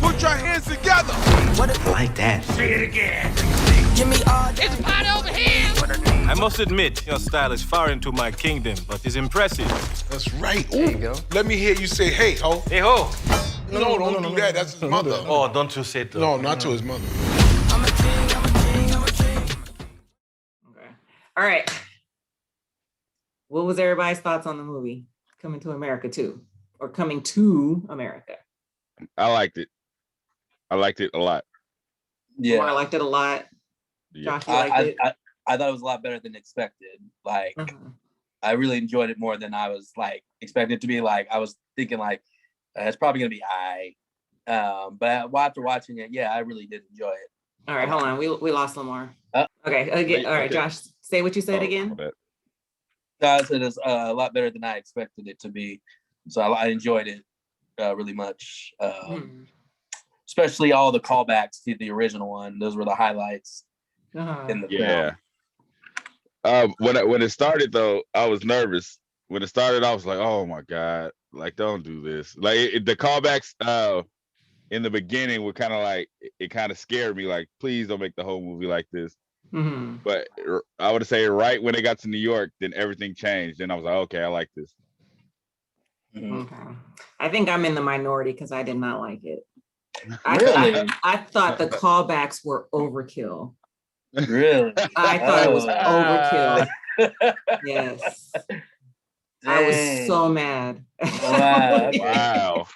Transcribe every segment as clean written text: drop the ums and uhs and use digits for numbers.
put your hands together. I like that. Say it again. Give me all It's a party over here. I must admit, your style is far into my kingdom, but is impressive. That's right. Ooh. There you go. Let me hear you say, hey, ho. Hey ho! No, don't do that. That's his mother. Oh, don't you say that. No, not to his mother. I'm a king, I'm a king, I'm a king. Okay. All right. What was everybody's thoughts on the movie Coming to America 2 or Coming to America? I liked it. I liked it a lot. Yeah, I liked it a lot. Yeah. Josh, you liked it? I thought it was a lot better than expected. Like, I really enjoyed it more than I was like expecting it to be. Like, I was thinking like it's probably gonna be but after watching it, yeah, I really did enjoy it. All right, hold on. We lost Lamar. Okay, again. All right, Josh, say what you said again. I said it's a lot better than I expected it to be. So I enjoyed it really much. Especially all the callbacks to the original one. Those were the highlights in the film. When it started though, I was nervous. When it started, I was like, "Oh my god! Like, don't do this!" Like the callbacks in the beginning were kind of like it kind of scared me. Like, please don't make the whole movie like this. But I would say right when they got to New York, then everything changed. Then I was like, "Okay, I like this." Okay. I think I'm in the minority because I did not like it. I thought the callbacks were overkill. Really? I thought it was overkill. Yes. Dang. I was so mad. Wow.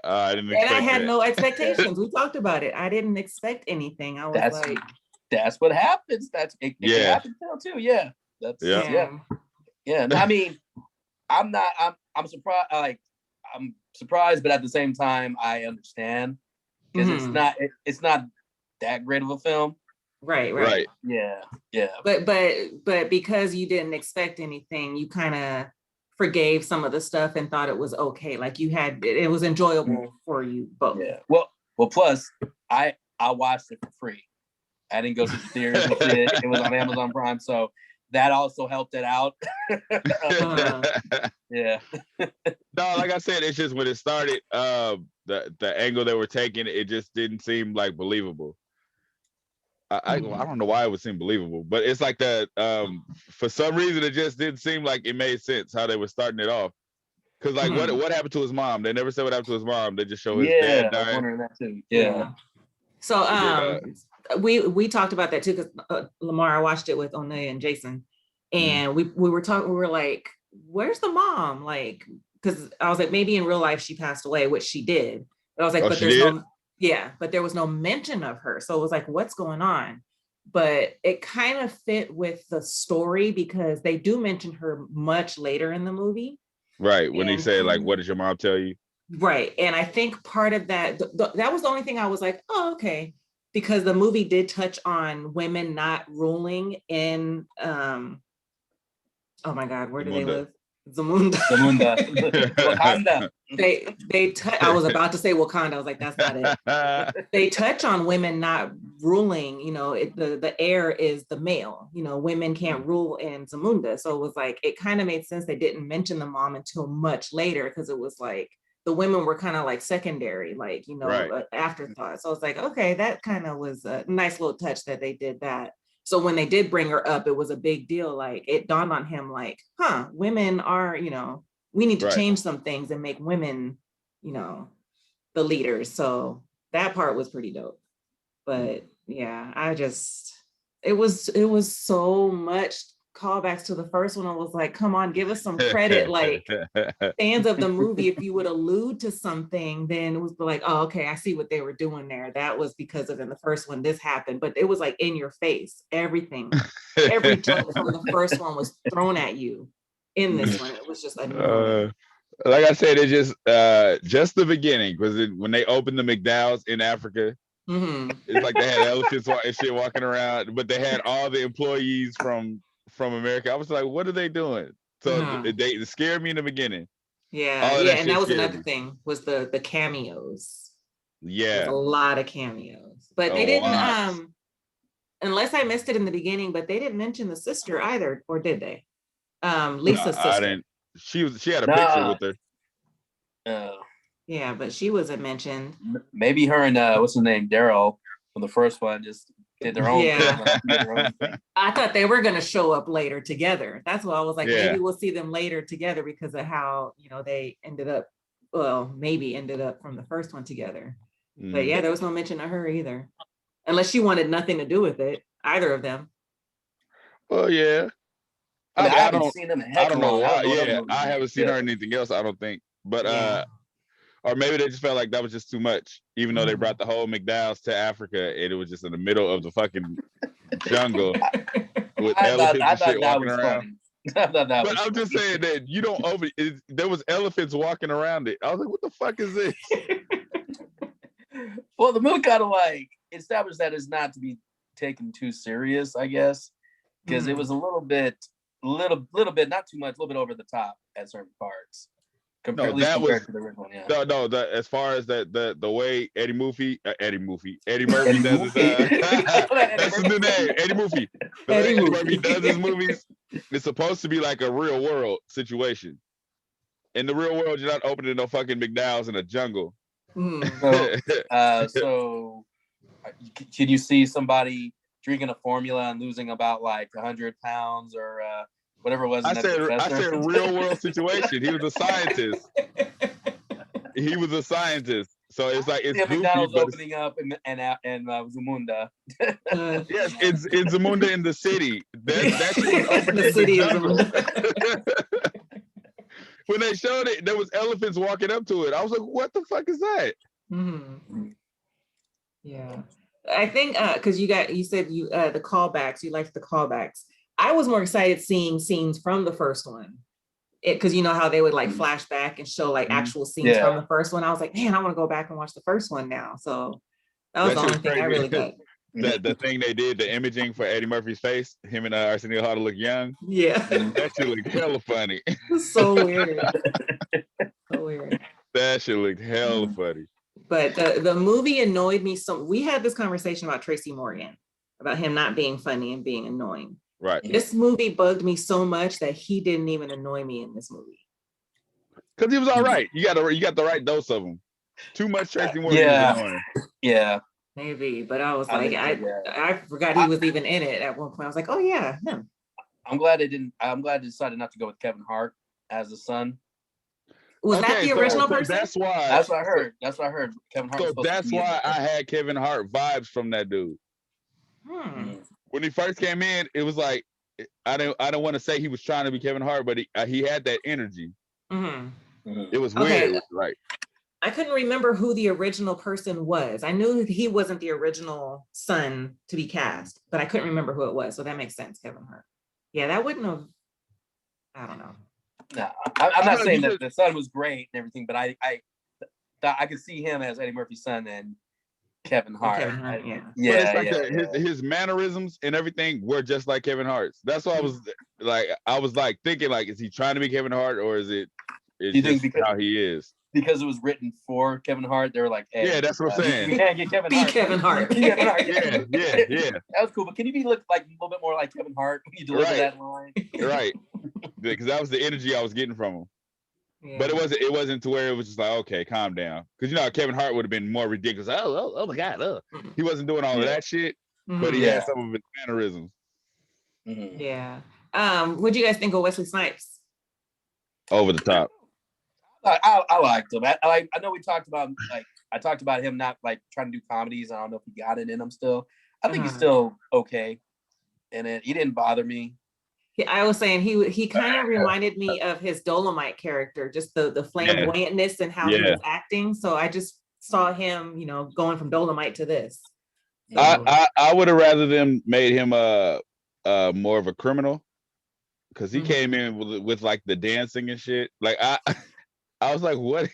I didn't expect and I had that. no expectations. We talked about it. I didn't expect anything. I was like, that's what happens. It can happen too. Yeah. Yeah. I mean, I'm surprised. Like, I'm surprised, but at the same time, I understand because it's not that great of a film. Right. Yeah. But because you didn't expect anything, you kind of forgave some of the stuff and thought it was okay. Like it was enjoyable for you both. Yeah. Well. Plus, I watched it for free. I didn't go to the theaters and see it. It was on Amazon Prime, so that also helped it out. Yeah. No, like I said, it's just when it started, the angle they were taking, it just didn't seem like believable. I don't know why it would seem believable, but it's like that. For some reason, it just didn't seem like it made sense how they were starting it off. Because like, what happened to his mom? They never said what happened to his mom. They just show his dad dying. I was wondering that too. Yeah. So we talked about that too because Lamar, I watched it with Onaya and Jason, and we were talking. We were like, "Where's the mom?" Like, because I was like, maybe in real life she passed away, which she did. But I was like, but there's but there was no mention of her. So it was like, what's going on? But it kind of fit with the story because they do mention her much later in the movie. Right. When he said, like, what did your mom tell you? Right. And I think part of that, that was the only thing I was like, oh, okay. Because the movie did touch on women not ruling in, oh my God, where do they live? Zamunda. Wakanda. I was about to say Wakanda. I was like, that's not it. They touch on women not ruling, the heir is the male, women can't rule in Zamunda. So it was like, it kind of made sense. They didn't mention the mom until much later because it was like, the women were kind of like secondary, like, afterthought. So it's like, okay, that kind of was a nice little touch that they did that. So when they did bring her up, it was a big deal. Like it dawned on him like, women are, we need to change some things and make women, the leaders. So that part was pretty dope. But yeah, it was so much callbacks to the first one. I was like, come on, give us some credit. Like fans of the movie, if you would allude to something, then it was like, oh, okay, I see what they were doing there. That was because of in the first one, this happened, but it was like in your face, everything, every joke from the first one was thrown at you in this one. It was just annoying. Like I said, it's just the beginning, because when they opened the McDowell's in Africa, it's like they had elephants and shit walking around, but they had all the employees from America. I was like, what are they doing? So they scared me in the beginning. Yeah, and that was another thing, was the cameos. Yeah, a lot of cameos, but they didn't. Unless I missed it in the beginning, but they didn't mention the sister either, or did they? Lisa's sister. I didn't. She had a picture with her. Yeah, but she wasn't mentioned. Maybe her and what's his name, Daryl, from the first one, just did their own Yeah. thing. Their own thing. I thought they were gonna show up later together. That's why I was like, Yeah. maybe we'll see them later together because of how, you know, they ended up, well, maybe ended up from the first one together. But yeah, there was no mention of her either. Unless she wanted nothing to do with it, either of them. Well, yeah. I mean, I haven't don't, seen them in I heck don't know long. why. I don't know Yeah, them I haven't seen yeah. her in anything else. I don't think, but Yeah. or maybe they just felt like that was just too much. Even though they brought the whole McDowell's to Africa, and it was just in the middle of the fucking jungle with elephants and shit walking around. I thought that But was I'm just saying that you don't there was elephants walking around it. I was like, what the fuck is this? Well, the movie kind of like established that it's not to be taken too serious, I guess, because it was a little bit, not too much, a little bit over the top at certain parts. Compared to the original, yeah. No, as far as the way Eddie Murphy does his that's his new name, Eddie Murphy. The way Eddie Murphy does his movies, it's supposed to be like a real world situation. In the real world, you're not opening no fucking McDowell's in a jungle. So can you see somebody drinking a formula and losing about like 100 pounds or whatever it was? I said real world situation. He was a scientist. So it's like it's goofy, McDonald's but opening up and Zamunda. Yes, it's Zamunda in the city. That shit was opening The city in of Zamunda. When they showed it, there was elephants walking up to it. I was like, "What the fuck is that?" Yeah, I think because you said you the callbacks, you liked the callbacks. I was more excited seeing scenes from the first one, because you know how they would like flash back and show like actual scenes from the first one. I was like, man, I want to go back and watch the first one now. So that was the only thing I really got. The thing they did, the imaging for Eddie Murphy's face, him and Arsenio Hall to look young. Yeah, that shit looked hella funny. So weird. So weird. That shit looked hella funny. But the movie annoyed me so. We had this conversation about Tracy Morgan, about him not being funny and being annoying. Right. This movie bugged me so much that he didn't even annoy me in this movie. Because he was all right. You got the right dose of him. Too much Tracy Morgan was annoying. Yeah. Maybe, but I was like, I forgot he was even in it at one point. I was like, oh yeah, him. I'm glad they decided not to go with Kevin Hart as the son. Was that the original person? That's why. That's what I heard. That's what I heard. Kevin Hart. So that's why I had Kevin Hart vibes from that dude. When he first came in, it was like I don't want to say he was trying to be Kevin Hart, but he had that energy. It was weird, right? I couldn't remember who the original person was. I knew he wasn't the original son to be cast, but I couldn't remember who it was. So that makes sense, Kevin Hart. Yeah, that wouldn't have. I don't know. No, I'm not saying that the son was great and everything, but I could see him as Eddie Murphy's son and Kevin Hart. His mannerisms and everything were just like Kevin Hart's. That's why I was like thinking, like, is he trying to be Kevin Hart or is it? You think because, how he is? Because it was written for Kevin Hart, they were like, hey, yeah, that's what I'm saying. We can't get Kevin Hart. Kevin Hart. Kevin Hart. Yeah. That was cool, but can you look like a little bit more like Kevin Hart when you deliver that line? Right. Because that was the energy I was getting from him. Yeah. But it wasn't to where it was just like, okay, calm down. Because you know Kevin Hart would have been more ridiculous. Oh my God. He wasn't doing all of that shit, but he had some of his mannerisms. Yeah. What do you guys think of Wesley Snipes? Over the top. I liked him. I know we talked about I talked about him not like trying to do comedies. I don't know if he got it in him still. I think he's still okay in it. He didn't bother me. I was saying he kind of reminded me of his Dolomite character, just the flamboyantness and how he was acting. So I just saw him, going from Dolomite to this. I would have rather them made him more of a criminal, because he came in with like the dancing and shit. Like I was like, what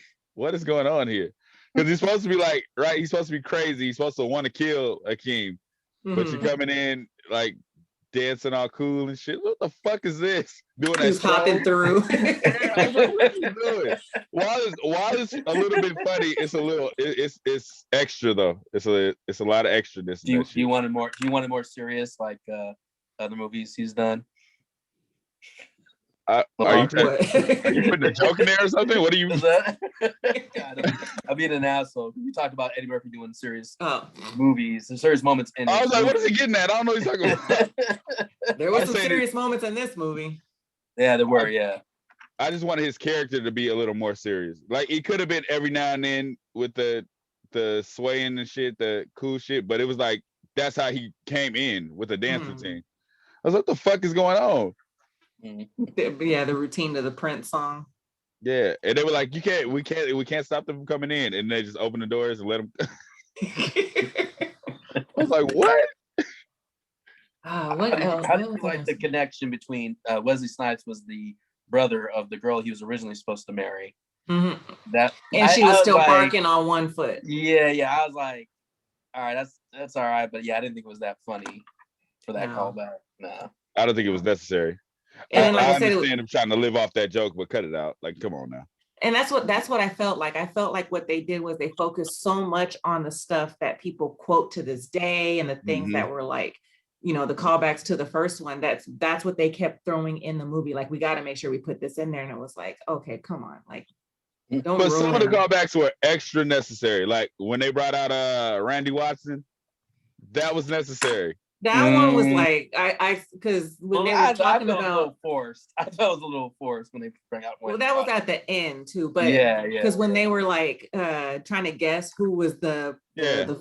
is going on here? Because he's supposed to be like, right? He's supposed to be crazy. He's supposed to want to kill Akeem, but you're coming in like dancing all cool and shit. What the fuck is this? Doing that? He's hopping through. Like, what are you doing? While it's a little bit funny, it's extra though. It's a lot of extraness. Do you wanted more serious like other movies he's done? Are you putting a joke in there or something? What are you? being an asshole. We talked about Eddie Murphy doing serious Oh, movies, and serious moments in. I was his like, what is movies. he getting at? I don't know what he's talking about. there was I'm some saying serious moments in this movie. Yeah, there were. Yeah. I just wanted his character to be a little more serious. Like he could have been every now and then with the swaying and shit, the cool shit, but it was like that's how he came in with a dance routine. I was like, what the fuck is going on? Yeah, the routine to the Prince song. Yeah, and they were like, we can't stop them from coming in, and they just open the doors and let them. I was like, what? What else? How did you like the connection between Wesley Snipes was the brother of the girl he was originally supposed to marry? That and she was still barking on one foot. Yeah. I was like, all right, that's all right, but yeah, I didn't think it was that funny for that callback. No, I don't think it was necessary. And I understand him trying to live off that joke, but cut it out. Like, come on now. And that's what I felt like. I felt like what they did was they focused so much on the stuff that people quote to this day and the things that were like, you know, the callbacks to the first one. That's what they kept throwing in the movie. Like, we got to make sure we put this in there. And it was like, okay, come on, like, don't. But some of the callbacks were extra necessary. Like when they brought out Randy Watson, that was necessary. That one was like, because when they were talking about, a little forced. I thought it was a little forced when they bring out. Well, that was at the end too, but because when they were like trying to guess who was the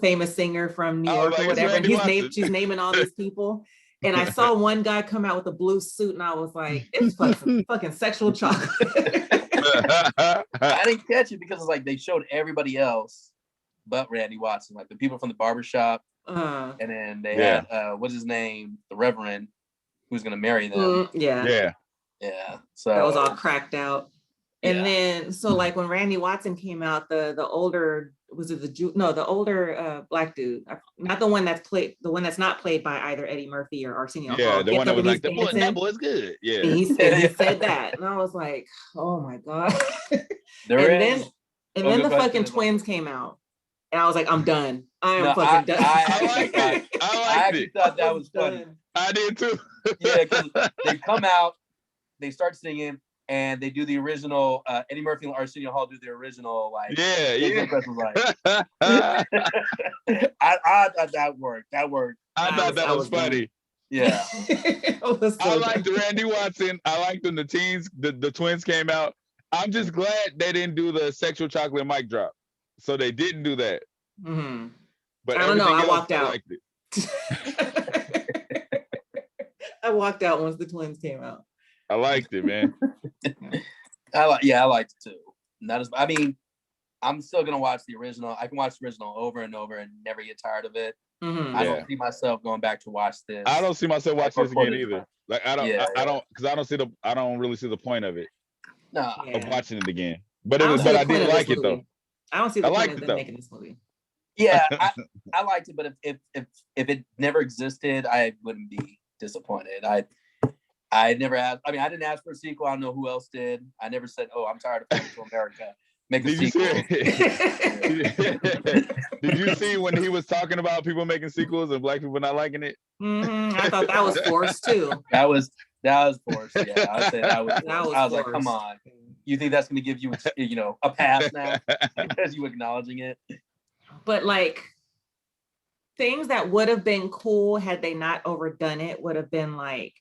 famous singer from New York or whatever, and she's naming all these people, and I saw one guy come out with a blue suit, and I was like, it's fucking sexual chocolate. I didn't catch it because it's like they showed everybody else but Randy Watson, like the people from the barbershop. And then they had what's his name, the Reverend, who's gonna marry them. Yeah. So that was all cracked out. And then so like when Randy Watson came out, the older the older black dude, not the one that's not played by either Eddie Murphy or Arsenio Hall. The one that was like that boy's good. Yeah, and he said that, and I was like, oh my god. Then the fucking twins came out. And I was like, I'm done. Done. I actually thought that was funny. I did too. Yeah, because they come out, they start singing, and they do the original. Eddie Murphy and Arsenio Hall do the original, like. I thought that worked. I thought that was funny. Yeah. I liked Randy Watson. I liked when the twins came out. I'm just glad they didn't do the sexual chocolate mic drop. So they didn't do that. But I don't know. I walked out. I walked out once the twins came out. I liked it, man. I liked it too. I mean, I'm still gonna watch the original. I can watch the original over and over and never get tired of it. I don't see myself going back to watch this. I don't see myself watching this again either. Like I don't really see the point of it. No, of watching it again. But I did like it though. I don't see the point of them making this movie. Yeah, I liked it, but if it never existed, I wouldn't be disappointed. I never asked. I mean, I didn't ask for a sequel. I don't know who else did. I never said, "Oh, I'm tired of Coming to America. Make a sequel." Did you see when he was talking about people making sequels and black people not liking it? I thought that was forced too. That was forced. Yeah, I said I was like, come on. You think that's going to give you, a pass now because you acknowledging it? But like things that would have been cool had they not overdone it would have been like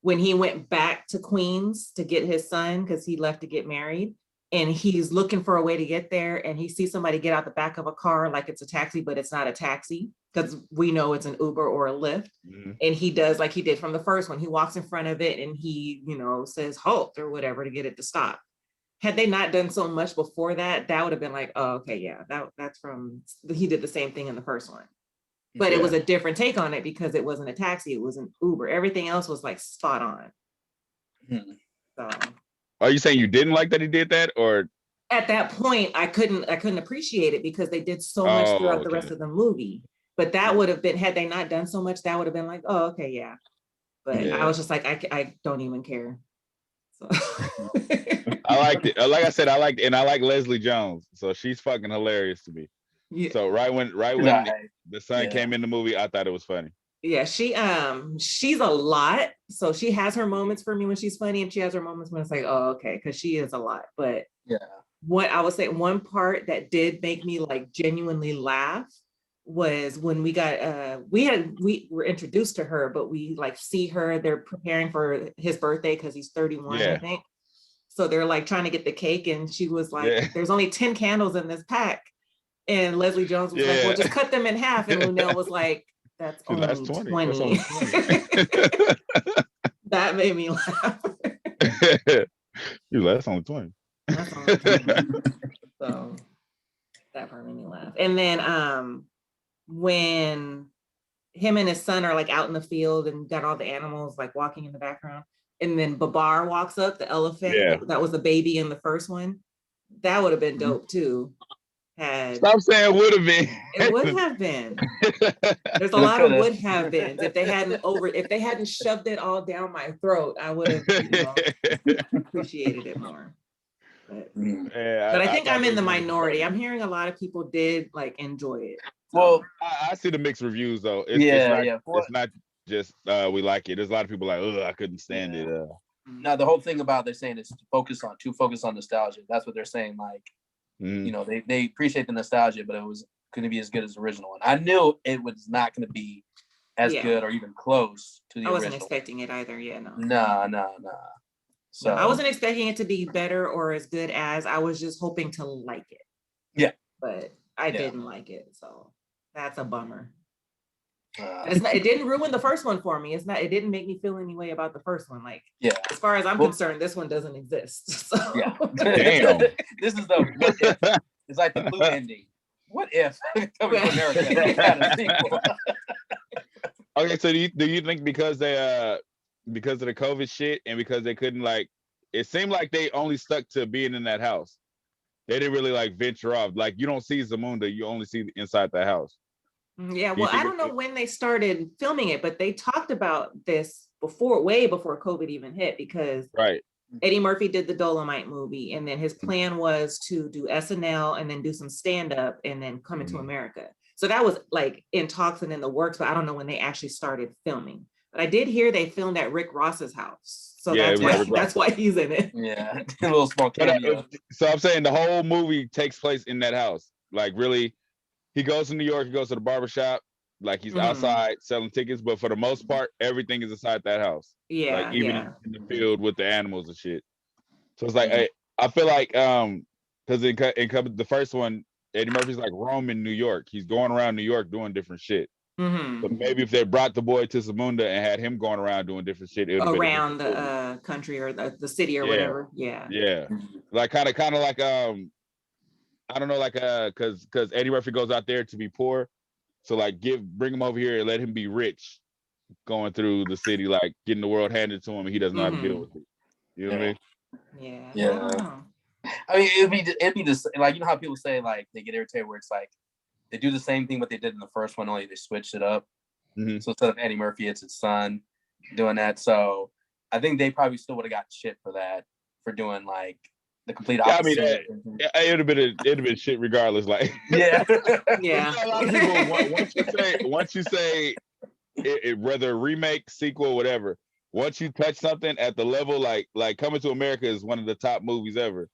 when he went back to Queens to get his son because he left to get married and he's looking for a way to get there and he sees somebody get out the back of a car like it's a taxi, but it's not a taxi because we know it's an Uber or a Lyft. And he does like he did from the first one. He walks in front of it and he, says halt or whatever to get it to stop. Had they not done so much before that, that would have been like, oh, okay, yeah, that's from, he did the same thing in the first one. But it was a different take on it because it wasn't a taxi, it was an Uber. Everything else was like spot on. So, are you saying you didn't like that he did that, or? At that point, I couldn't appreciate it because they did so much throughout the rest of the movie. But that would have been, had they not done so much, that would have been like, oh, okay, yeah. But I was just like, I don't even care. So. I liked it. Like I said, I like Leslie Jones, so she's fucking hilarious to me. Yeah. So right when the son came in the movie, I thought it was funny. Yeah, she's a lot. So she has her moments for me when she's funny, and she has her moments when it's like, oh, okay, because she is a lot. But what I would say, one part that did make me like genuinely laugh was when we were introduced to her, but we like see her, they're preparing for his birthday because he's 31, I think. So they're like trying to get the cake, and she was like, there's only 10 candles in this pack. And Leslie Jones was like, well, just cut them in half. And Lunel was like, that's only 20. That's only 20. That made me laugh. That's only 20. That's only 20. So that part made me laugh. And then when him and his son are like out in the field and got all the animals like walking in the background, and then Babar walks up, the elephant that was the baby in the first one, that would have been dope too. Stop saying would have been. It would have been. There's a lot of would have been. If they hadn't shoved it all down my throat, I would have appreciated it more. But I think I'm in the minority. I'm hearing a lot of people did like enjoy it. Well, I see the mixed reviews though. It's not just we like it. There's a lot of people like, oh, I couldn't stand it. No, the whole thing about they're saying is to focus on nostalgia. That's what they're saying. Like, you know, they appreciate the nostalgia, but it was going to be as good as the original one. I knew it was not going to be as good or even close to the original. I wasn't expecting it either. Yeah, no. No. So I wasn't expecting it to be better or as good as. I was just hoping to like it. Yeah, but I didn't like it, so that's a bummer. It didn't ruin the first one for me. It didn't make me feel any way about the first one. Like, as far as I'm concerned, this one doesn't exist. So. Yeah. Damn. This is the what if. It's like the blue ending. What if coming to America had a sequel? Okay, so do you think because of the COVID shit and because they couldn't like, it seemed like they only stuck to being in that house. They didn't really like venture off. Like you don't see Zamunda, you only see inside the house. Yeah, well, I don't know when they started filming it, but they talked about this way before COVID even hit, because Eddie Murphy did the Dolomite movie, and then his plan was to do SNL and then do some stand-up and then come into America. So that was like in talks and in the works, but I don't know when they actually started filming. But I did hear they filmed at Rick Ross's house. So that's why he's in it. Yeah, a little small cameo. So I'm saying the whole movie takes place in that house. Like really, he goes to New York, he goes to the barbershop, like he's outside selling tickets, but for the most part, everything is inside that house. Yeah. Like even in the field with the animals and shit. So it's like I feel like because in the first one, Eddie Murphy's like roaming New York. He's going around New York doing different shit. But maybe if they brought the boy to Zamunda and had him going around doing different shit around the country or the city or whatever. Yeah. Like kind of like I don't know, like because Eddie Murphy goes out there to be poor, so like bring him over here and let him be rich, going through the city, like getting the world handed to him, and he doesn't know how to deal with it. You know what I mean? Yeah. I mean, it'd be just like, you know how people say like they get irritated where it's like they do the same thing what they did in the first one, only they switched it up. So instead of Eddie Murphy, it's his son doing that. So I think they probably still would have got shit for that, for doing like the complete opposite. I mean, it'd have been shit regardless. Like, yeah. A lot of people, once you say whether remake, sequel, whatever, once you touch something at the level like Coming to America is one of the top movies ever.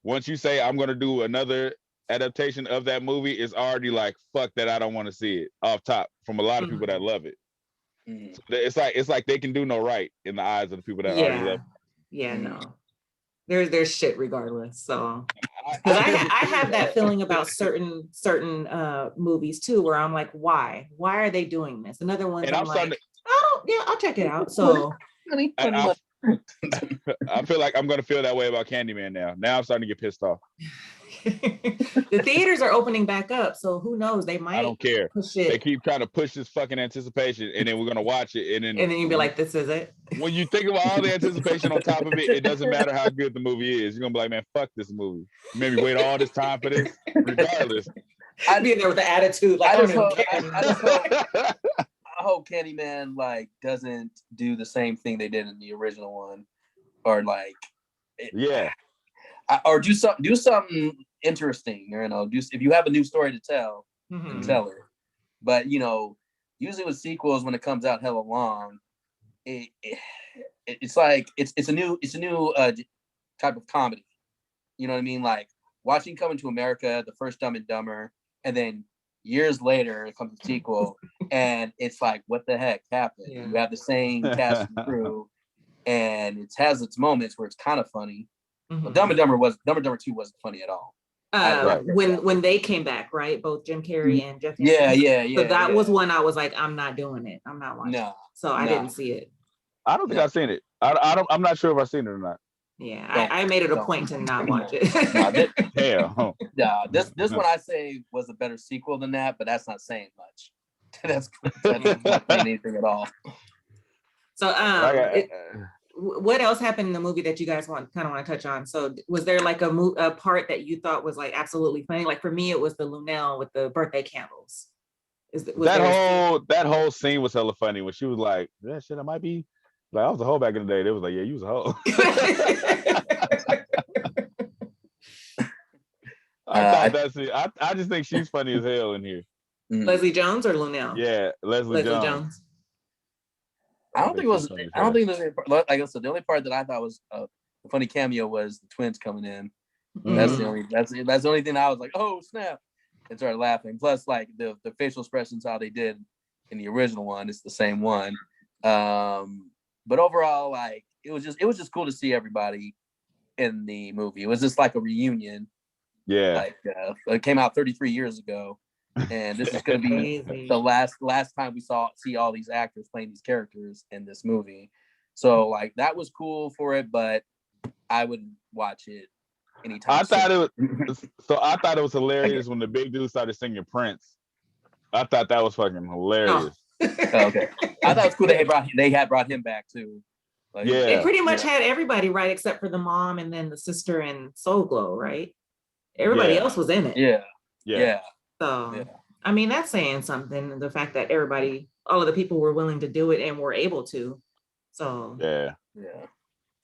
Once you say I'm gonna do another adaptation of that movie, it's already like fuck that, I don't want to see it off top from a lot of people that love it. So it's like they can do no right in the eyes of the people that already love it. Yeah, no. There's shit regardless. So because I have that feeling about certain movies too, where I'm like, why are they doing this? Another one, and I'm like, I'll check it out. So I feel like I'm gonna feel that way about Candyman now. Now I'm starting to get pissed off. The theaters are opening back up, so who knows? They might. I don't care. Push it. They keep trying to push this fucking anticipation, and then we're gonna watch it, and then you'd be like, "This is it." When you think about all the anticipation on top of it, it doesn't matter how good the movie is. You're gonna be like, "Man, fuck this movie." You made me wait all this time for this, regardless. I'd be in there with the attitude, like, I hope Candyman like doesn't do the same thing they did in the original one, or like, or do something interesting. You know, if you have a new story to tell, tell it. But you know, usually with sequels, when it comes out hella long, it's like it's a new type of comedy. You know what I mean? Like, watching Coming to America, the first Dumb and Dumber, and then years later it comes a sequel, and it's like, what the heck happened? Yeah. You have the same cast and crew, and it has its moments where it's kind of funny. But Dumb and Dumber 2 wasn't funny at all. When they came back, right? Both Jim Carrey and Jeff. Yeah. So that was one I was like, I'm not doing it. I'm not watching. No. So I didn't see it. I don't think I've seen it. I'm not sure if I've seen it or not. Yeah, I made it a point to not watch it. Hell. Yeah, this one I say was a better sequel than that, but that's not saying much. that's not saying anything at all. So what else happened in the movie that you guys want to touch on? So was there like a part that you thought was like absolutely funny? Like for me, it was the Lunel with the birthday candles. That whole scene was hella funny when she was like, "That shit, I might be like I was a hoe back in the day." They was like, "Yeah, you was a hoe." I thought that's it. I just think she's funny as hell in here. Leslie Jones or Lunel? Yeah, Leslie Jones. I don't think it was. I don't think there's. Like I said, the only part that I thought was a funny cameo was the twins coming in. That's the only. That's the only thing I was like, "Oh snap!" and started laughing. Plus, like the facial expressions, how they did in the original one, it's the same one. But overall, like it was just cool to see everybody in the movie. It was just like a reunion. Yeah. Like it came out 33 years ago, and this is going to be the last time we see all these actors playing these characters in this movie. So like that was cool for it, but I wouldn't watch it anytime. I thought it was hilarious when the big dude started singing Prince. I thought that was fucking hilarious. Okay, I thought it was cool they had brought him back too. Like, yeah, they pretty much had everybody, right, except for the mom and then the sister and Soul Glow, right? Everybody else was in it. Yeah. So I mean, that's saying something. The fact that all of the people were willing to do it and were able to. So yeah.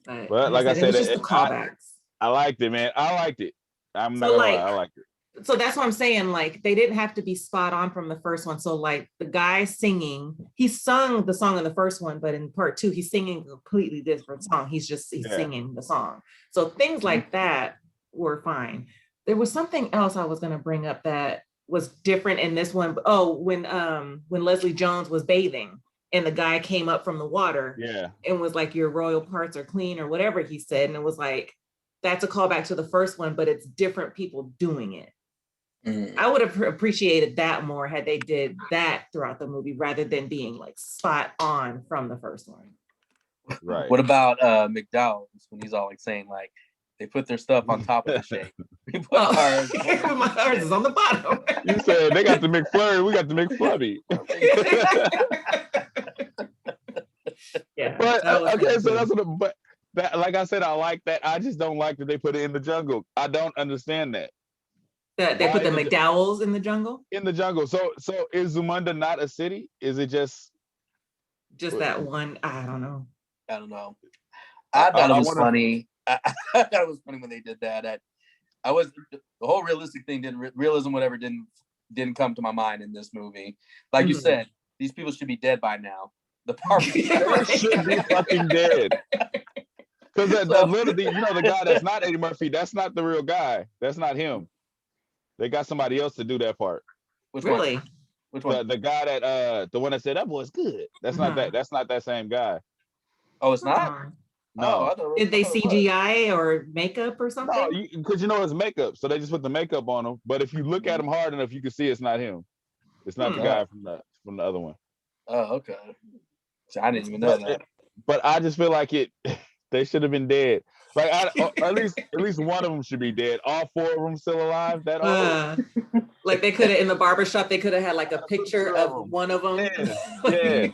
But like I said, it was just the callbacks. I liked it, man. I liked it. I'm not gonna lie, I liked it. So that's what I'm saying. Like they didn't have to be spot on from the first one. So like the guy singing, he sung the song in the first one, but in part 2, he's singing a completely different song. He's singing the song. So things like that were fine. There was something else I was going to bring up that was different in this one. Oh, when Leslie Jones was bathing and the guy came up from the water and was like, your royal parts are clean or whatever he said. And it was like, that's a callback to the first one, but it's different people doing it. I would have appreciated that more had they did that throughout the movie rather than being like spot on from the first one. Right. What about McDowell's when he's all like saying like they put their stuff on top of the shake? We put ours is on the bottom. You said they got the McFlurry, we got the McFlubby. Yeah. But okay, so that's what. But like I said, I like that. I just don't like that they put it in the jungle. I don't understand that. They put the McDowells in the jungle? In the jungle. So is Zamunda not a city? Is it just that one? I don't know. I thought it was funny. I thought it was funny when they did that. The whole realistic thing realism whatever didn't come to my mind in this movie. Like you said, these people should be dead by now. The party should be fucking dead. Because literally, the guy that's not Eddie Murphy, that's not the real guy. That's not him. They got somebody else to do that part. Which one? The guy that the one that said that boy's good. That's not that. That's not that same guy. Oh, it's not. No. Did they CGI or makeup or something? No, because it's makeup, so they just put the makeup on him. But if you look at him hard enough, you can see it's not him. It's not the guy from the other one. Oh, okay. So I didn't even know that. But I just feel like they should have been dead. Like at least one of them should be dead. All 4 of them still alive. Like they could have in the barbershop. They could have had like a picture of one of them. Yeah.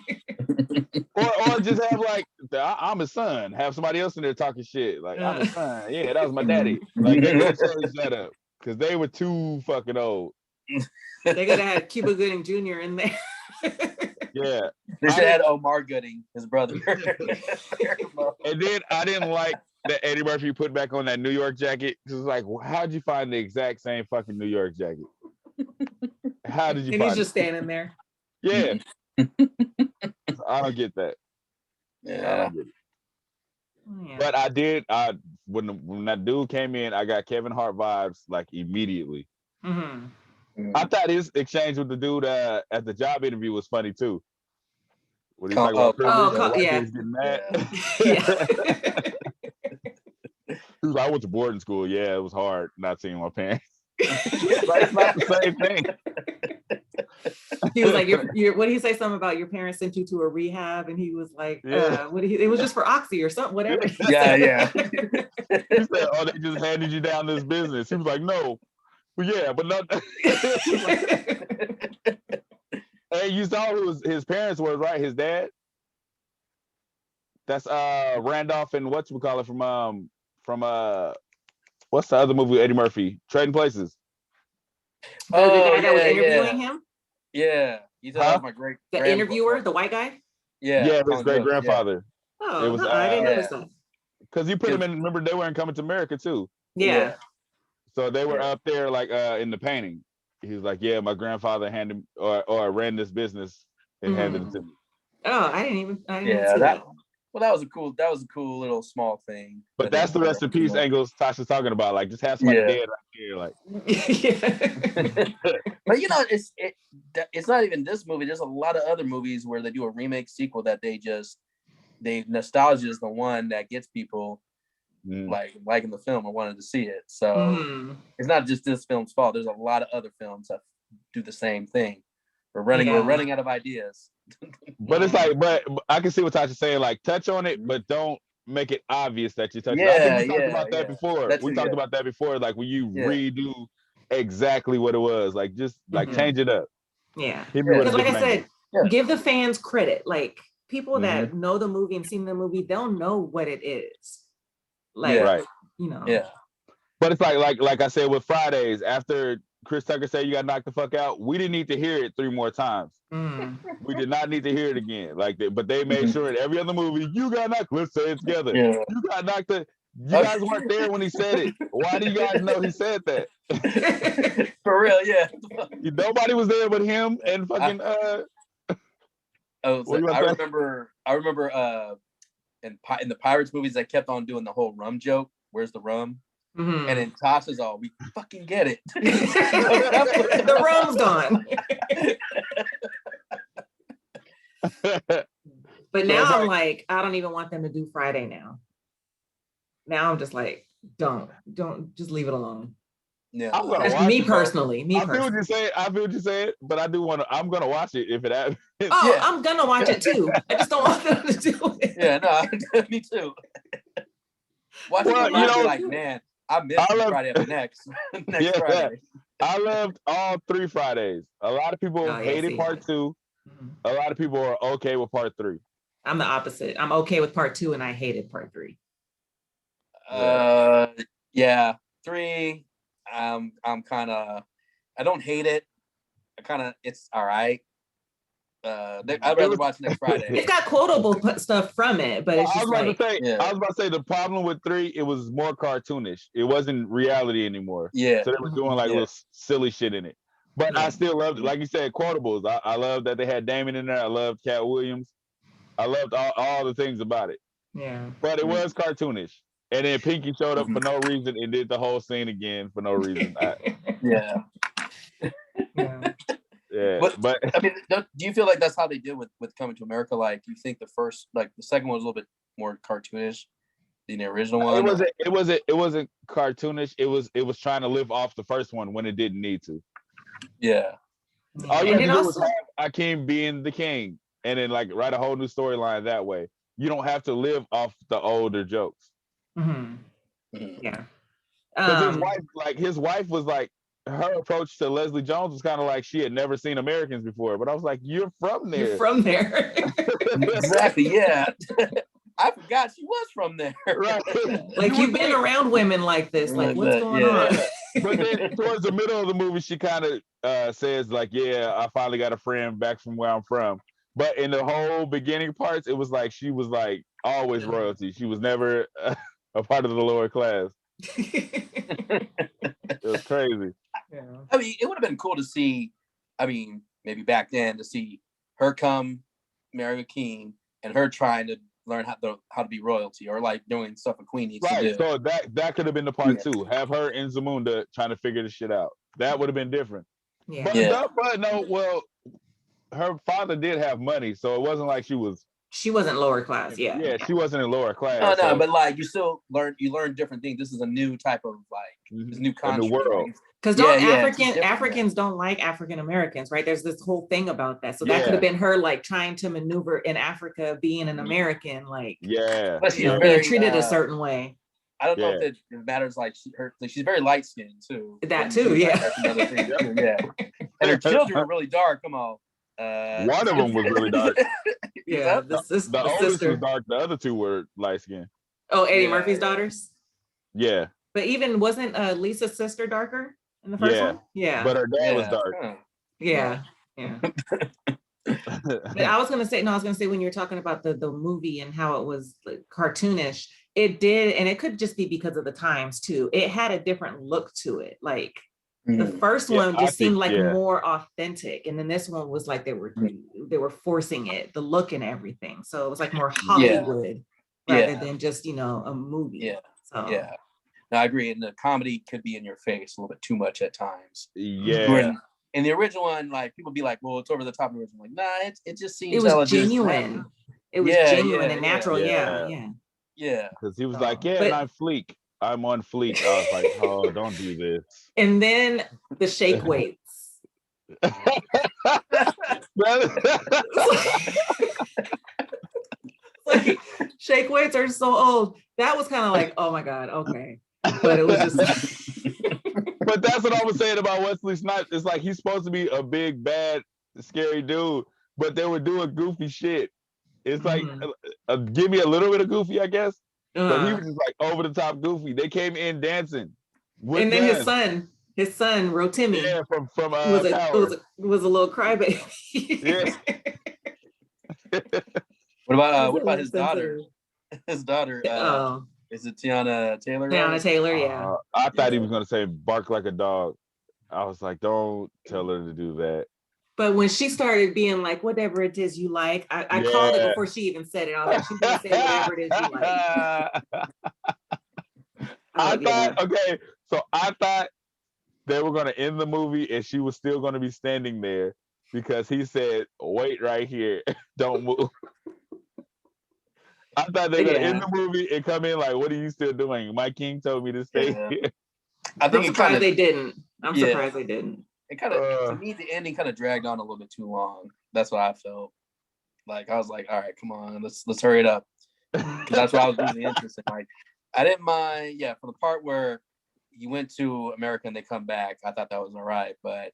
or just have like I'm his son. Have somebody else in there talking shit. Like I'm his son. Yeah, that was my daddy. Like they could have changed that up because they were too fucking old. They could have had Cuba Gooding Jr. in there. Yeah. They should have had Omar Gooding, his brother. And then I didn't like that Eddie Murphy put back on that New York jacket. It was like, how'd you find the exact same fucking New York jacket? How did you find he's just standing there. Yeah. I don't get that. Yeah. But I did. when that dude came in, I got Kevin Hart vibes like immediately. Mm-hmm. I thought his exchange with the dude at the job interview was funny too. When he's talking about privilege, and white dudes getting mad. Yeah. He was like, I went to boarding school. Yeah, it was hard not seeing my parents. Like, it's not the same thing. He was like, what did he say? Something about your parents sent you to a rehab, and he was like, it was just for Oxy or something, whatever. Yeah. He said, oh, they just handed you down this business. He was like, no. Well, yeah, but not. And you saw who his parents was, right? His dad. That's Randolph and whatchamacallit from what's the other movie with Eddie Murphy? Trading Places. The guy that was interviewing him? Yeah. You thought that was my great the interviewer, the white guy? Yeah, his great grandfather. Oh, it was, I didn't notice that. Because you put him in, remember they were in Coming to America too. Yeah. So they were up there like in the painting. He was like, yeah, my grandfather handed or ran this business and handed it to me. Oh, I didn't see that. Well, that was a cool little small thing. But that's the rest in peace angles Tasha's talking about. Like, just have somebody dead right here. Like, but it's not even this movie. There's a lot of other movies where they do a remake sequel that nostalgia is the one that gets people like liking the film or wanting to see it. So it's not just this film's fault. There's a lot of other films that do the same thing. We're running out of ideas. But it's like, but I can see what Tasha's saying. Like, touch on it, but don't make it obvious that you're touching. I think we talked about that before. We talked about that before. Like when you redo exactly what it was, like just like change it up. Yeah, because like I said, give the fans credit. Like people that know the movie and seen the movie, they'll know what it is. Like, you know. Yeah. But it's like I said with Fridays, after Chris Tucker said you got knocked the fuck out, we didn't need to hear it 3 more times. We did not need to hear it again. But they made sure in every other movie, you got knocked. Let's say it together. Yeah. You got knocked. You guys weren't there when he said it. Why do you guys know he said that? For real, yeah. Nobody was there but him and fucking. I remember in the Pirates movies, they kept on doing the whole rum joke. Where's the rum? And then Tasha's all, we fucking get it. The rum's gone. But now I'm like, I don't even want them to do Friday now. Now I'm just like, don't just leave it alone. Yeah, that's me personally. I feel what you're saying, but I'm gonna watch it if it happens. Oh, yeah. I'm gonna watch it too. I just don't want them to do it. Yeah, no, me too. Watching it, like, man, I missed Friday after next Friday. I loved all 3 Fridays. A lot of people hated part 2. A lot of people are okay with part 3. I'm the opposite. I'm okay with part 2 and I hated part 3. 3. I'm kind of, I don't hate it. It's all right. I'd rather watch next Friday. It's got quotable stuff from it, but it's just I was about to say the problem with 3, it was more cartoonish. It wasn't reality anymore. Yeah. So they were doing like little silly shit in it. But I still loved it. Like you said, quotables. I love that they had Damon in there. I loved Cat Williams. I loved all the things about it. Yeah. But it was cartoonish. And then Pinky showed up for no reason and did the whole scene again for no reason. Yeah. But I mean, do you feel like that's how they did with Coming to America? Like, you think the second one was a little bit more cartoonish than the original one? It wasn't cartoonish. It was trying to live off the first one when it didn't need to. Yeah. All you had to do was have Akeem being the king, and then like write a whole new storyline that way. You don't have to live off the older jokes. Yeah. Because his wife was like, her approach to Leslie Jones was kind of like she had never seen Americans before. But I was like, you're from there. You're from there. Exactly, yeah. I forgot she was from there. Right. Like, you've been around women like this. Like, what's going on? But then towards the middle of the movie, she kind of says like, yeah, I finally got a friend back from where I'm from. But in the whole beginning parts, it was like she was like always royalty. She was never a part of the lower class. It was crazy. Yeah. I mean, it would have been cool to see, maybe back then, to see her come marry Akeem and her trying to learn how to be royalty, or like doing stuff a queen needs to Right. do. So that could have been the part two. Have her and Zamunda trying to figure this shit out. That would have been different. Yeah. But no, well, her father did have money, so it wasn't like she wasn't lower class. Yeah. Yeah, she wasn't in lower class. No, but like you still learn different things. This is a new type of this new country. The world. Because Africans don't like African Americans, right? There's this whole thing about that. So that could have been her like trying to maneuver in Africa, being an American, like being treated a certain way. I don't know if it matters. Like she's very light skinned too. That too, yeah. That's another thing too, yeah. And her children are really dark. Come on. One of them was really dark. Yeah, the oldest was dark. The other two were light skinned. Oh, Eddie Murphy's daughters. Yeah. But even wasn't Lisa's sister darker in the first one? Yeah. But her dad was dark. Yeah. But I was gonna say when you were talking about the movie and how it was like cartoonish, it did, and it could just be because of the times too. It had a different look to it. Like the first one just seemed like more authentic, and then this one was like they were forcing it, the look and everything. So it was like more Hollywood rather than just a movie. Yeah. So no, I agree. And the comedy could be in your face a little bit too much at times. Yeah. In the original one, like people be like, "Well, it's over the top." Of the original, like, nah, it just seems it was genuine. It was genuine and natural. Yeah. Because he was like, and I'm fleek. I'm on fleek. I was like, oh, don't do this. And then the shake weights. Like, shake weights are so old. That was kind of like, oh my God, okay. But it was just. But that's what I was saying about Wesley Snipes. It's like he's supposed to be a big, bad, scary dude, but they were doing goofy shit. It's like, give me a little bit of goofy, I guess. But he was just like over the top goofy. They came in dancing. And then his son, Rotimi. Yeah, from was a little crybaby. Yeah. What about his daughter? His daughter. Is it Tiana Taylor? Tiana Taylor, yeah. I thought he was gonna say bark like a dog. I was like, don't tell her to do that. But when she started being like, whatever it is you like, I called it before she even said it. I was like, she's gonna say whatever it is you like. I thought they were gonna end the movie and she was still gonna be standing there because he said, wait right here, don't move. I thought they were gonna end the movie and come in like, what are you still doing? My king told me to stay here. I'm surprised they didn't. I'm surprised they didn't. It kind of, to me, the ending kind of dragged on a little bit too long. That's what I felt. Like, I was like, all right, come on, let's hurry it up. Because that's why I was losing interest in. Like, I didn't mind, for the part where you went to America and they come back, I thought that was all right. But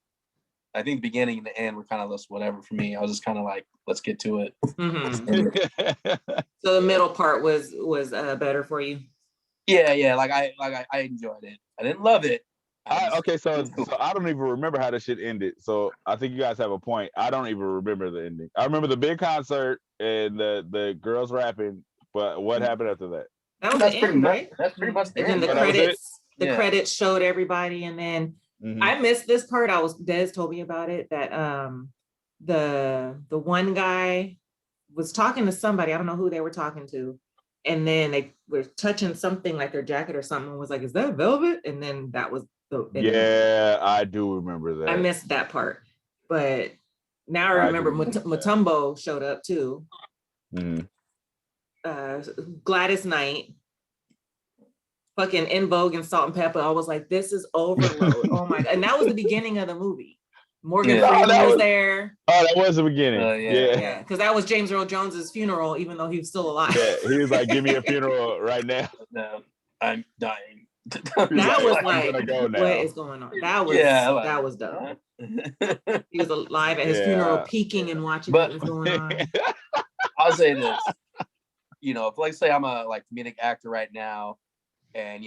I think the beginning and the end were kind of just whatever for me. I was just kind of like, let's get to it. Mm-hmm. So the middle part was better for you? Yeah. Like I enjoyed it. I didn't love it. So I don't even remember how the shit ended. So I think you guys have a point. I don't even remember the ending. I remember the big concert and the girls rapping, but what happened after that? That's pretty much, right? That's pretty much the end. And then the credits showed everybody, and then I missed this part. Des told me about it, that the one guy was talking to somebody. I don't know who they were talking to. And then they were touching something like their jacket or something, and was like, is that velvet? And then that was I do remember that. I missed that part. But now I remember Mutombo showed up too. Gladys Knight, fucking In Vogue and Salt and Pepper. I was like, this is overload. Oh my God. And that was the beginning of the movie. Morgan Freeman was there. Oh, that was the beginning. Yeah. Because that was James Earl Jones's funeral, even though he was still alive. Yeah, he was like, give me a funeral right now. No, I'm dying. That was like, what is going on? That was dope. He was alive at his funeral, peeking and watching what was going on. I'll say this. If like say I'm a comedic actor right now, and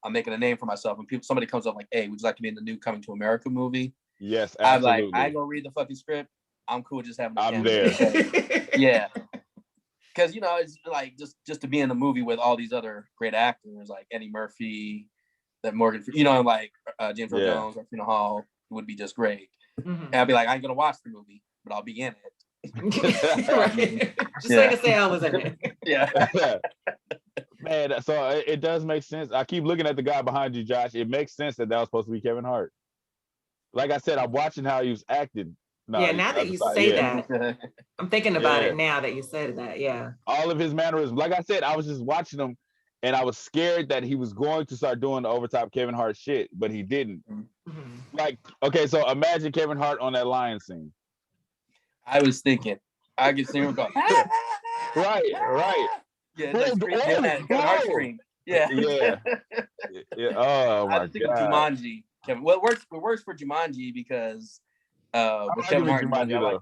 I'm making a name for myself, and somebody comes up like, hey, would you like to be in the new Coming to America movie? Yes, absolutely. I'm like, I ain't gonna read the fucking script. I'm cool just having I'm there. Yeah. Because it's like just to be in the movie with all these other great actors like Eddie Murphy, that Morgan, like James Earl Jones, or Hall, would be just great. And I'd be like, I ain't gonna watch the movie, but I'll be in it. Right. Just so you can say I was in it. Yeah. Man, so it does make sense. I keep looking at the guy behind you, Josh. It makes sense that was supposed to be Kevin Hart. Like I said, I'm watching how he was acting. No, Yeah, now that you say yeah. that, I'm thinking about it now that you said that. Yeah. All of his mannerisms. Like I said, I was just watching him and I was scared that he was going to start doing the overtop Kevin Hart shit, but he didn't. Mhm. Like, okay, so imagine Kevin Hart on that lion scene. I was thinking, I could see him go, Right. Yeah, like that Kevin Hart scream. Yeah. Yeah. Oh my I was thinking Jumanji, Kevin. Well, it works for Jumanji because with Kevin Hart, Jumanji, I like it.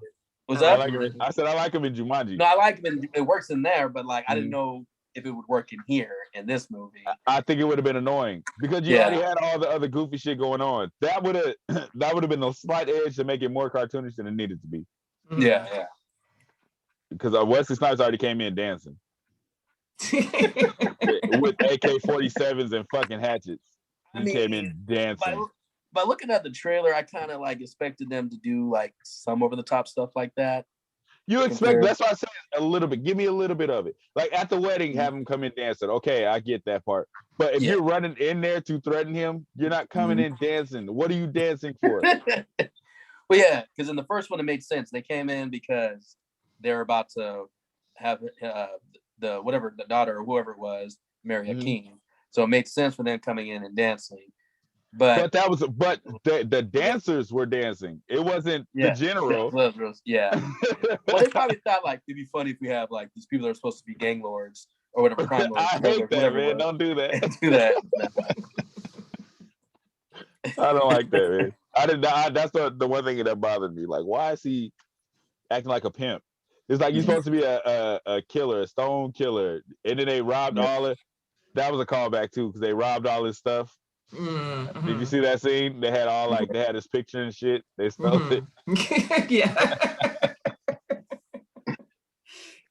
Was that? I said I like him in Jumanji. No, I like him. It works in there, but like I didn't know if it would work in here in this movie. I think it would have been annoying because you already had all the other goofy shit going on. That would have been a slight edge to make it more cartoonish than it needed to be. Yeah. Because Wesley Snipes already came in dancing with AK-47s and fucking hatchets. He came in dancing. By looking at the trailer, I kind of like expected them to do like some over the top stuff like that. You expect, that's why I said a little bit. Give me a little bit of it. Like at the wedding, have him come in dancing. Okay, I get that part. But if you're running in there to threaten him, you're not coming in dancing. What are you dancing for? Well, yeah, because in the first one, it made sense. They came in because they're about to have the daughter or whoever it was marry a king. So it made sense for them coming in and dancing. But the dancers were dancing. It wasn't the general. Yeah. Well, they probably thought like it'd be funny if we have like these people that are supposed to be gang lords or whatever. Crime lords, I hate that, man. Don't do that. Do that. I don't like that, man. That's the one thing that bothered me. Like, why is he acting like a pimp? It's like he's supposed to be a killer, a stone killer, and then they robbed all it. That was a callback too, because they robbed all his stuff. Mm-hmm. Did you see that scene? They had all they had his picture and shit. They stole it. Yeah.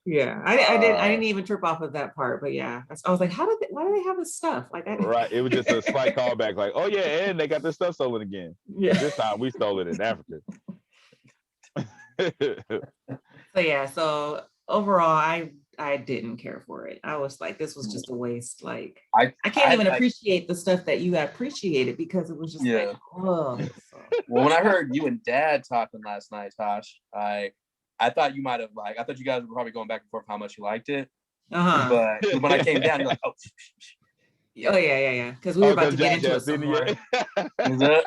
Yeah, I didn't even trip off of that part, but yeah, I was like, why do they have this stuff? Like, right, it was just a slight callback, like, oh yeah, and they got this stuff stolen again. Yeah, this time we stole it in Africa. So overall, I didn't care for it. I was like, this was just a waste. Like, I can't even appreciate the stuff that you appreciated because it was just like, oh. So. Well, when I heard you and Dad talking last night, Tosh, I thought you might have I thought you guys were probably going back and forth how much you liked it. But when I came down, you're like, oh yeah. Because we were about to get into it some more. No.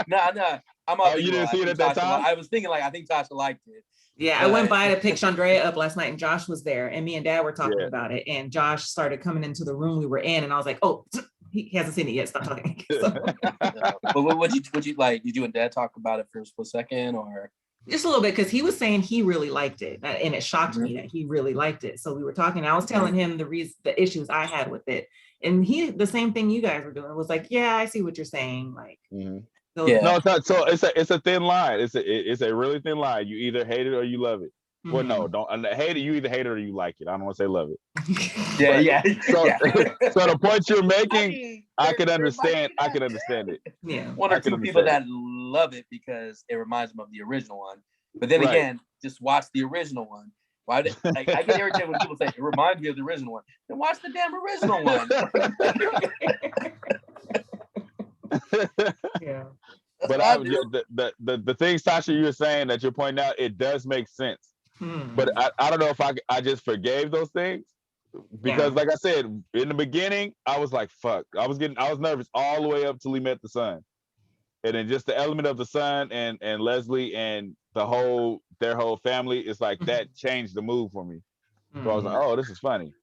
I'm all you didn't see it at that time? I was thinking like I think Tasha liked it. Yeah, I went by to pick Chandrea up last night and Josh was there and me and Dad were talking about it and Josh started coming into the room we were in and I was like, oh, he hasn't seen it yet. Stop talking. So. But what you like? Did you and Dad talk about it for a split second or? Just a little bit, because he was saying he really liked it, and it shocked me that he really liked it. So we were talking. I was telling him the issues I had with it, and he the same thing you guys were doing was like, yeah, I see what you're saying. Like, no, it's not. So it's a thin line. It's a really thin line. You either hate it or you love it. Well, no, don't hate it. You either hate it or you like it. I don't want to say love it. So the point you're making, I can understand. I can understand it. Yeah, one or two people that love it because it reminds them of the original one. But then again, just watch the original one. Why? I get irritated when people say it reminds me of the original one. Then watch the damn original one. Yeah. But the things, Tasha, you were saying that you're pointing out, it does make sense. But I don't know if I just forgave those things because, like I said, in the beginning, I was like, "Fuck!" I was nervous all the way up till he met the son, and then just the element of the son and Leslie and their whole family is like that changed the mood for me. So I was like, "Oh, this is funny."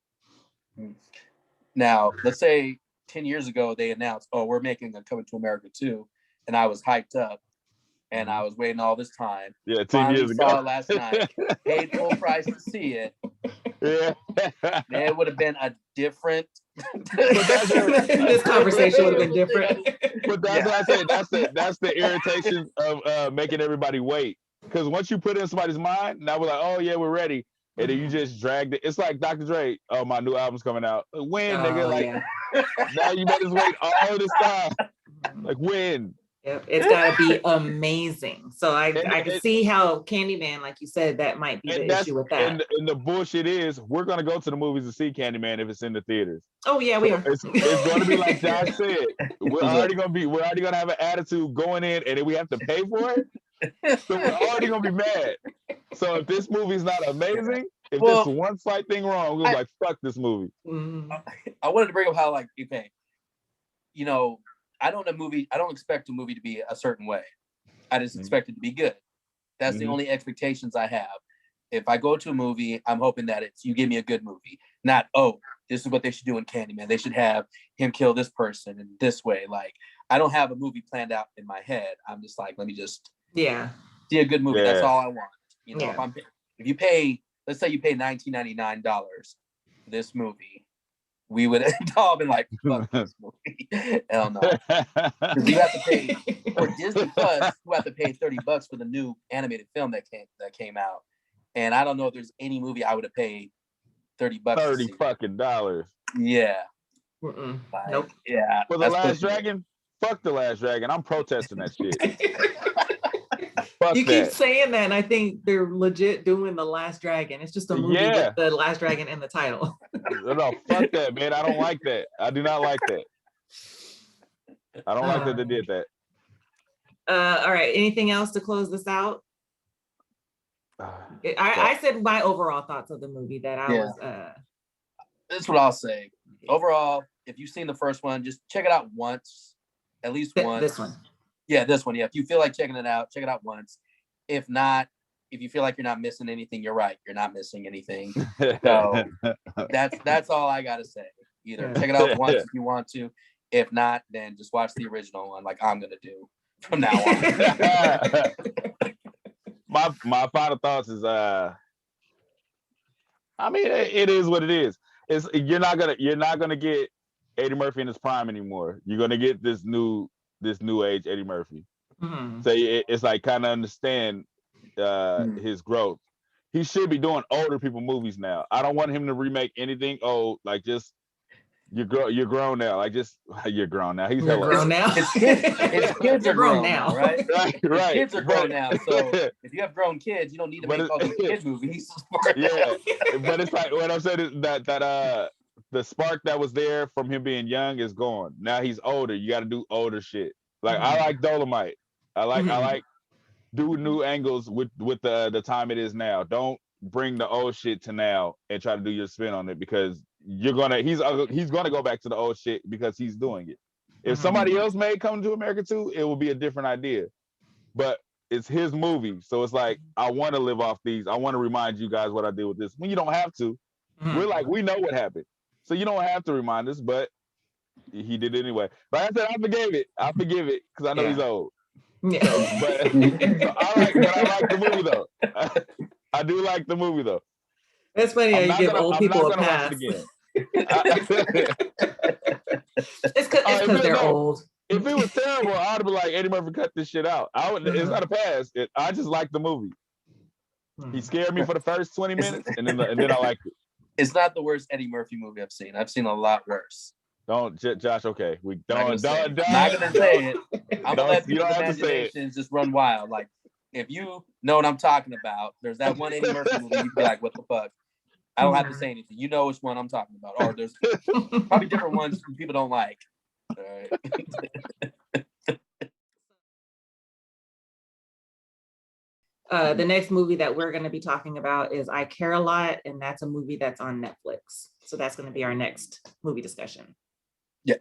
Now, let's say 10 years ago they announced, "Oh, we're making a Coming to America 2," and I was hyped up. And I was waiting all this time. Yeah, 10 years ago. Saw it last night. Paid full price to see it. Yeah. It would have been a different. This conversation would have been different. But that's what I said. That's the irritation of making everybody wait. Because once you put it in somebody's mind, now we're like, oh yeah, we're ready. And then you just dragged it. It's like Dr. Dre. Oh, my new album's coming out. When, nigga? Like, now you made us wait all this time. Like, when? Yep, it's got to be amazing. So I can see how Candyman, like you said, that might be the issue with that. And the bullshit is, we're gonna go to the movies to see Candyman if it's in the theaters. Oh yeah, we are. It's going to be like Josh said. We're already gonna have an attitude going in, and then we have to pay for it. So we're already gonna be mad. So if this movie's not amazing, if there's one slight thing wrong, we're like, fuck this movie. I wanted to bring up how, like, okay, you know, I don't expect a movie to be a certain way. I just expect it to be good. That's the only expectations I have. If I go to a movie, I'm hoping that you give me a good movie, not, oh, this is what they should do in Candyman. They should have him kill this person in this way. Like, I don't have a movie planned out in my head. I'm just like, let me just see a good movie. That's all I want. You know, if you pay, let's say you pay $19.99 for this movie, we would all been like, fuck this movie. Hell no. Because you have to pay for Disney Plus, you have to pay $30 for the new animated film that came out. And I don't know if there's any movie I would have paid $30. $30 fucking dollars. Yeah. Like, nope. Yeah. For The Last Dragon? Fuck The Last Dragon. I'm protesting that shit. You keep saying that, and I think they're legit doing The Last Dragon. It's just a movie with The Last Dragon in the title. No, fuck that, man. I don't like that. I do not like that. I don't like that they did that. All right. Anything else to close this out? I said my overall thoughts of the movie that I was. That's what I'll say. Overall, if you've seen the first one, just check it out once, at least once. This one. Yeah, this one. Yeah, if you feel like checking it out, check it out once. If not, if you feel like you're not missing anything, you're right. You're not missing anything. So that's all I gotta say. Either check it out once if you want to. If not, then just watch the original one, like I'm gonna do from now on. My final thoughts is, I mean, it is what it is. You're not gonna get Eddie Murphy in his prime anymore. You're gonna get this new age Eddie Murphy. So it's like, kind of understand his growth. He should be doing older people movies now. I don't want him to remake anything old. Like, just you're grown now. Like, just you're grown now. He's grown now. His kids are grown now, right? Right. Kids are grown now. So if you have grown kids, you don't need to make all these kid movies. But it's like, what I'm saying is that the spark that was there from him being young is gone. Now he's older. You got to do older shit. Like, I like Dolomite. I like do new angles with the time it is now. Don't bring the old shit to now and try to do your spin on it, because he's gonna go back to the old shit because he's doing it. If somebody else made Come to America too, it will be a different idea. But it's his movie, so it's like, I want to live off these. I want to remind you guys what I did with this. When you don't have to, we're like, we know what happened, so you don't have to remind us. But he did it anyway. Like I said, I forgive it because I know he's old. Yeah. But I like the movie though. I do like the movie though. That's funny how you give old people a pass. It's because they're old. If it was terrible, I'd be like, Eddie Murphy, cut this shit out. It's not a pass. I just like the movie. He scared me for the first 20 minutes, and then I liked it. It's not the worst Eddie Murphy movie I've seen. I've seen a lot worse. Don't, Josh. Okay, we don't. Not gonna say it. I'm gonna let people's imaginations just run wild. Like, if you know what I'm talking about, there's that one Eddie Murphy movie. You be like, what the fuck? I don't have to say anything. You know which one I'm talking about. Or there's probably different ones people don't like. All right. The next movie that we're going to be talking about is I Care a Lot, and that's a movie that's on Netflix. So that's going to be our next movie discussion. Yeah.